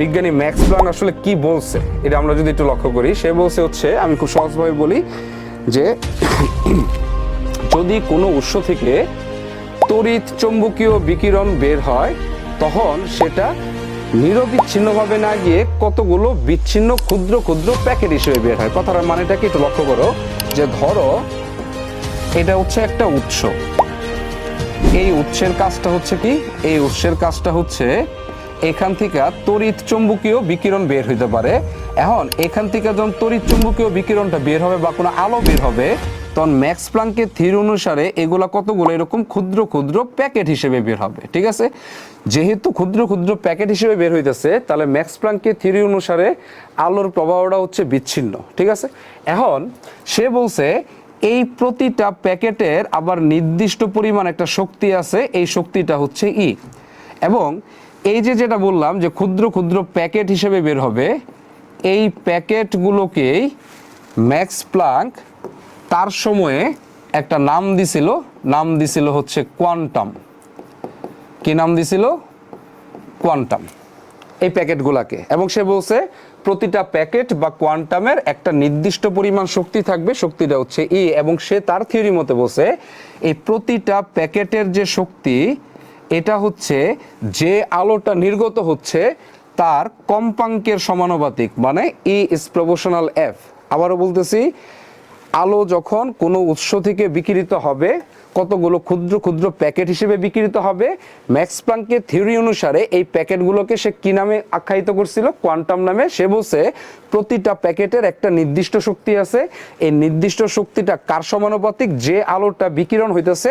বিজ্ঞানী max Planck আসলে কি বলছে এটা আমরা যদি একটু লক্ষ্য করি, সে বলছে হচ্ছে, আমি খুব সহজভাবে বলি যে যদি কোনো উৎস থেকে তড়িৎ চৌম্বকীয় বিকিরণ বের হয় তখন সেটা নিরবিচ্ছিন্নভাবে না গিয়ে কতগুলো বিচ্ছিন্ন ক্ষুদ্র ক্ষুদ্র প্যাকেট হিসেবে বের হয়। কথাটার মানেটাকে একটু লক্ষ্য করো, যে ধরো এটা হচ্ছে একটা উৎস, এই উৎসের কাজটা হচ্ছে কি, এই উৎসের কাজটা হচ্ছে এখান থেকে তড়িৎ চৌম্বকীয় বিকিরণ বের হইতে পারে। এখন এখান থেকে যখন তড়িৎ চৌম্বকীয় বিকিরণটা বের হবে বা কোনো আলো বের হবে, তখন ম্যাক্স প্লাঙ্কের থিওরি অনুসারে এগুলা কতগুলো এরকম ক্ষুদ্র ক্ষুদ্র প্যাকেট হিসেবে বের হবে। ঠিক আছে, যেহেতু ক্ষুদ্র ক্ষুদ্র প্যাকেট হিসেবে বের হইতেছে, তাহলে ম্যাক্স প্লাঙ্কের থিওরি অনুসারে আলোর প্রবাহটা হচ্ছে বিচ্ছিন্ন। ঠিক আছে, এখন সে বলছে এই প্রতিটা প্যাকেটের আবার নির্দিষ্ট পরিমাণ একটা শক্তি আছে, এই শক্তিটা হচ্ছে ই। এবং এই যে যেটা বললাম যে ক্ষুদ্র ক্ষুদ্র প্যাকেট হিসেবে বের হবে, এই প্যাকেটগুলোকেই ম্যাক্স প্লাঙ্ক তার সময়ে একটা নাম দিছিল হচ্ছে কোয়ান্টাম। কি নাম দিছিল? কোয়ান্টাম, এই প্যাকেটগুলোকে। এবং সে বলছে প্রতিটা প্যাকেট বা কোয়ান্টামের একটা নির্দিষ্ট পরিমাণ শক্তি থাকবে, শক্তিটা হচ্ছে ই। এবং সে তার থিওরি মতে বলছে এই প্রতিটা প্যাকেটের যে শক্তি, এটা হচ্ছে যে আলোটা নির্গত হচ্ছে তার কম্পাঙ্কের সমানুপাতিক, মানে ই ইজ প্রপোর্শনাল এফ। আবারও বলতেছি, আলো যখন কোনো উৎস থেকে বিকিরিত হবে কতগুলো ক্ষুদ্র ক্ষুদ্র প্যাকেট হিসেবে বিকিরিত হবে। ম্যাক্স প্লাঙ্কের থিওরি অনুসারে এই প্যাকেটগুলোকে সে কি নামে আখ্যায়িত করছিল? কোয়ান্টাম নামে। সে বলছে প্রতিটা প্যাকেটের একটা নির্দিষ্ট শক্তি আছে, এই নির্দিষ্ট শক্তিটা কার সমানুপাতিক? যে আলোটা বিকিরণ হইতেছে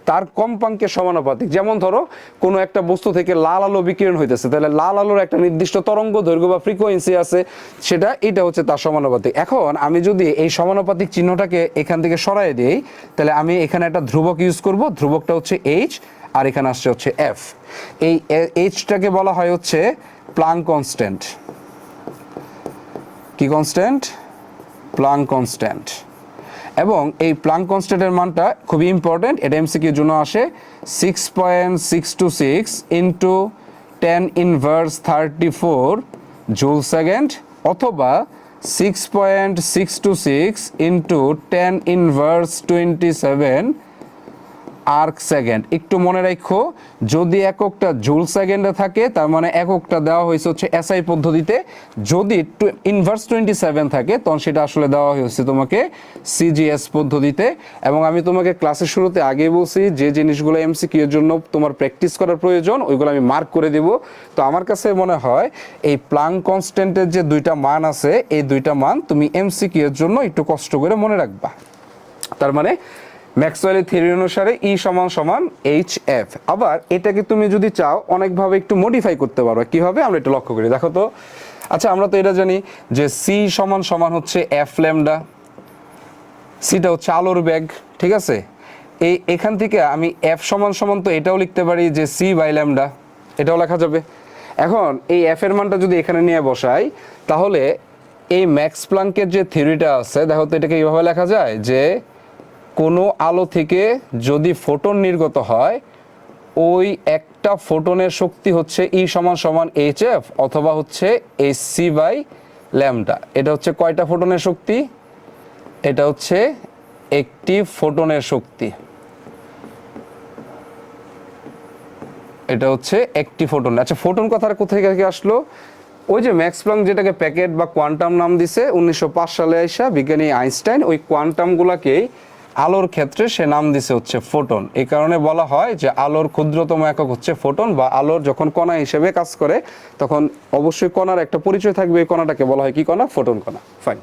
তার কম্পাঙ্কের সমানুপাতিক। যেমন ধরো কোনো একটা বস্তু থেকে লাল আলো বিকিরণ হইতেছে, তাহলে লাল আলোর একটা নির্দিষ্ট তরঙ্গ দৈর্ঘ্য বা ফ্রিকোয়েন্সি আছে, এটা হচ্ছে তার সমানুপাতিক। এখন আমি যদি এই সমানুপাতিক চিহ্নটাকে এখান থেকে সরাই দিই, তাহলে আমি এখানে একটা ধ্রুবক ইউজ করব, ধ্রুবকটা হচ্ছে এইচ, আর এখানে আসছে হচ্ছে এফ। এই এইচটাকে বলা হয় হচ্ছে প্লাঙ্ক কনস্ট্যান্ট। কি কনস্ট্যান্ট? Planck constant. এবং এই প্লাঙ্ক কনস্ট্যান্টের মানটা খুবই ইম্পর্টেন্ট, এটা এমসিকিউর জন্য আসে। 6.626 ইন্টু 10⁻34 জুল সেকেন্ড, অথবা 6.626 ইন্টু 10⁻27 আর্ক সেকেন্ড। একটু মনে রাখো, যদি এককটা জুল সেকেন্ডে থাকে তার মানে এককটা দেওয়া হয়েছে হচ্ছে এসআই পদ্ধতিতে। যদি ইনভার্স 27 থাকে তখন সেটা আসলে দেওয়া হয়েছে তোমাকে সিজিএস পদ্ধতিতে। এবং আমি তোমাকে ক্লাসের শুরুতে আগে বলছি যে জিনিসগুলো এমসিকিউ এর জন্য তোমার প্র্যাকটিস করার প্রয়োজন, ওইগুলো আমি মার্ক করে দেব। তো আমার কাছে মনে হয় এই প্লাঙ্ক কনস্ট্যান্টের যে দুইটা মান আছে, এই দুইটা মান তুমি এমসিকিউ এর জন্য একটু কষ্ট করে মনে রাখবা। তার মানে ম্যাক্সওয়েলের থিওরি অনুসারে ই সমান সমান এইচ এফ। আবার এটাকে তুমি যদি চাও অনেকভাবে একটু মডিফাই করতে পারো। কিভাবে? আমরা একটু লক্ষ্য করি, দেখো তো। আচ্ছা, আমরা তো এটা জানি যে সি সমান সমান হচ্ছে এফ ল্যামডা। সিটা হচ্ছে আলোর বেগ, ঠিক আছে। এখান থেকে আমি এফ সমান সমান তো এটাও লিখতে পারি যে সি বাই ল্যামডা, এটাও লেখা যাবে। এখন এই এফ এর মানটা যদি এখানে নিয়ে বসাই, তাহলে এই ম্যাক্স প্লাঙ্কের যে থিওরিটা আছে, দেখো তো এটাকে এইভাবে লেখা যায় যে কোনো আলো থেকে যদি ফোটন নির্গত হয়, ওই একটা ফোটনের শক্তি হচ্ছে ই সমান সমান এইচ এফ, অথবা হচ্ছে এইচ সি বাই ল্যামডা। এটা হচ্ছে কয়টা ফোটনের শক্তি? এটা হচ্ছে একটি ফোটনের শক্তি। এটা হচ্ছে একটি ফোটন। আচ্ছা, ফোটন কথার কোথায় থেকে আসলো? ওই যে ম্যাক্স প্লাঙ্ক যেটাকে প্যাকেট বা কোয়ান্টাম নাম দিছে 1905 সালে আইসা বিজ্ঞানী আইনস্টাইন, ওই কোয়ান্টামগুলোকেই আলোর ক্ষেত্রে সে নাম দিছে হচ্ছে ফোটন। এই কারণে বলা হয় যে আলোর ক্ষুদ্রতম একক হচ্ছে ফোটন, বা আলোর যখন কণা হিসেবে কাজ করে তখন অবশ্যই কণার একটা পরিচয় থাকবে, এই কণাটাকে বলা হয় কি কণা? ফোটন কণা। ফাইন।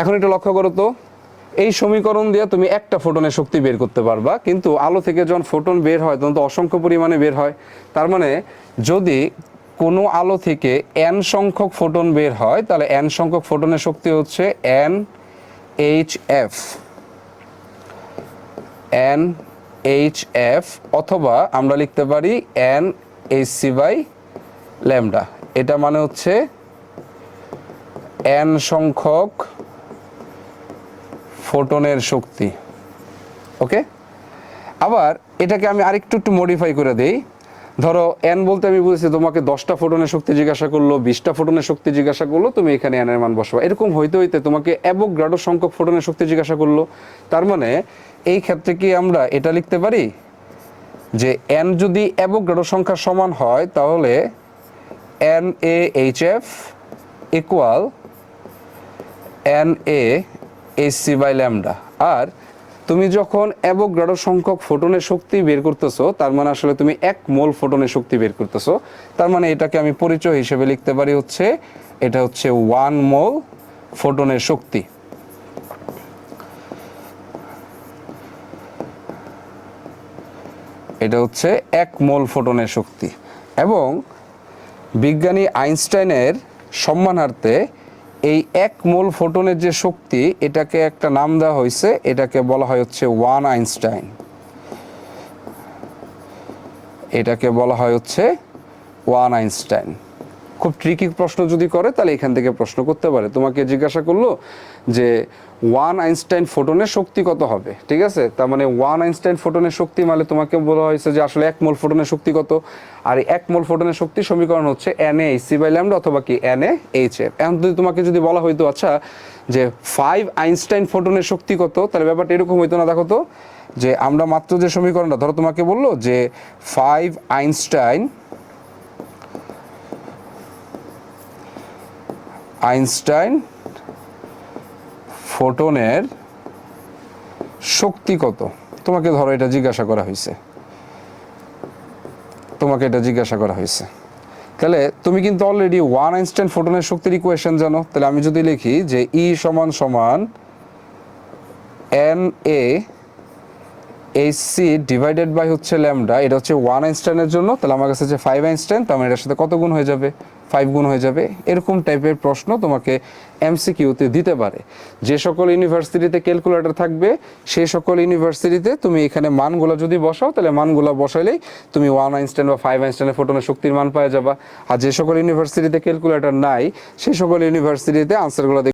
এখন একটু লক্ষ্য করো তো, এই সমীকরণ দিয়ে তুমি একটা ফোটনের শক্তি বের করতে পারবা, কিন্তু আলো থেকে যখন ফোটন বের হয় তখন তো অসংখ্য পরিমাণে বের হয়। তার মানে যদি কোনো আলো থেকে এন সংখ্যক ফোটন বের হয়, তাহলে এন সংখ্যক ফোটনের শক্তি হচ্ছে N H F, N H F, অথবা আমরা লিখতে পারি N H C by lambda. এটা মানে হচ্ছে এন সংখ্যক ফোটনের শক্তি। ওকে, আবার এটাকে আমি আরেকটু মডিফাই করে দেই। ধরো এন বলতে আমি বলছি তোমাকে 10টা ফোটনের শক্তি জিজ্ঞাসা করলো, 20টা ফোটনের শক্তি জিজ্ঞাসা করলো, তুমি এখানে এন এর মান বসাবো। এরকম হইতে হইতে তোমাকে অ্যাভোগাড্রো সংখ্যক ফোটনের শক্তি জিজ্ঞাসা করলো। তার মানে এই ক্ষেত্রে কি আমরা এটা লিখতে পারি যে এন যদি অ্যাভোগাড্রো সংখ্যার সমান হয় তাহলে N A H F equal N A H C by lambda. আর তুমি যখন অ্যাভোগাড্রো সংখ্যক ফোটনের শক্তি বের করতেছো তার মানে আসলে তুমি 1 মোল ফোটনের শক্তি বের করতেছো। তার মানে এটাকে আমি পরিচয় হিসেবে লিখতে পারি হচ্ছে এটা হচ্ছে 1 মোল ফোটনের শক্তি। এটা হচ্ছে 1 মোল ফোটনের শক্তি। এবং বিজ্ঞানী আইনস্টাইনের সম্মানার্থে এই 1 মোল ফোটনের যে শক্তি এটাকে একটা নাম দেওয়া হয়েছে, এটাকে বলা হয় হচ্ছে 1 আইনস্টাইন। এটাকে বলা হয় হচ্ছে 1 আইনস্টাইন। খুব ট্রিকি প্রশ্ন যদি করে তাহলে এখান থেকে প্রশ্ন করতে পারে। তোমাকে জিজ্ঞাসা করলো যে 1 আইনস্টাইন ফোটনের শক্তি কত হবে, ঠিক আছে? তার মানে 1 আইনস্টাইন ফোটনের শক্তি মানে তোমাকে বলা হয়েছে যে আসলে 1 মোল ফোটনের শক্তি কত। আর এই 1 মোল ফোটনের শক্তি সমীকরণ হচ্ছে NaHc বাই ল্যামডা অথবা কি NaHf। এখন যদি তোমাকে যদি বলা হইতো আচ্ছা যে 5 আইনস্টাইন ফোটনের শক্তি কত, তাহলে ব্যাপারটা এরকম হইতো না? দেখো তো যে আমরা মাত্র যে সমীকরণটা ধরো তোমাকে বললো যে 5 আইনস্টাইন ফোটনের শক্তি কত, তোমাকে ধরো এটা জিজ্ঞাসা করা হয়েছে, তাহলে তুমি কিন্তু অলরেডি 1 আইনস্টাইন ফোটনের শক্তির ইকুয়েশন জানো। তাহলে আমি যদি লিখি যে E সমান সমান NaHc ডিভাইডেড বাই হচ্ছে ল্যামডা, এটা হচ্ছে 1 আইনস্টাইনের জন্য। তাহলে আমার কাছে হচ্ছে 5 আইনস্টাইন, তার মানে এটার সাথে কত গুণ হয়ে যাবে? 5 গুণ হয়ে যাবে। এরকম টাইপের প্রশ্ন তোমাকে MCQতে দিতে পারে। যে সকল ইউনিভার্সিটিতে ক্যালকুলেটর থাকবে সেই সকল ইউনিভার্সিটিতে তুমি এখানে মানগুলো যদি বসাও তাহলে মানগুলো বসাইলেই তুমি 1 আইনস্টাইন বা 5 আইনস্টাইনের ফোটনের শক্তির মান পাওয়া যাবা। আর যে সকল ইউনিভার্সিটিতে ক্যালকুলেটর নাই সেই সকল ইউনিভার্সিটিতে আনসারগুলো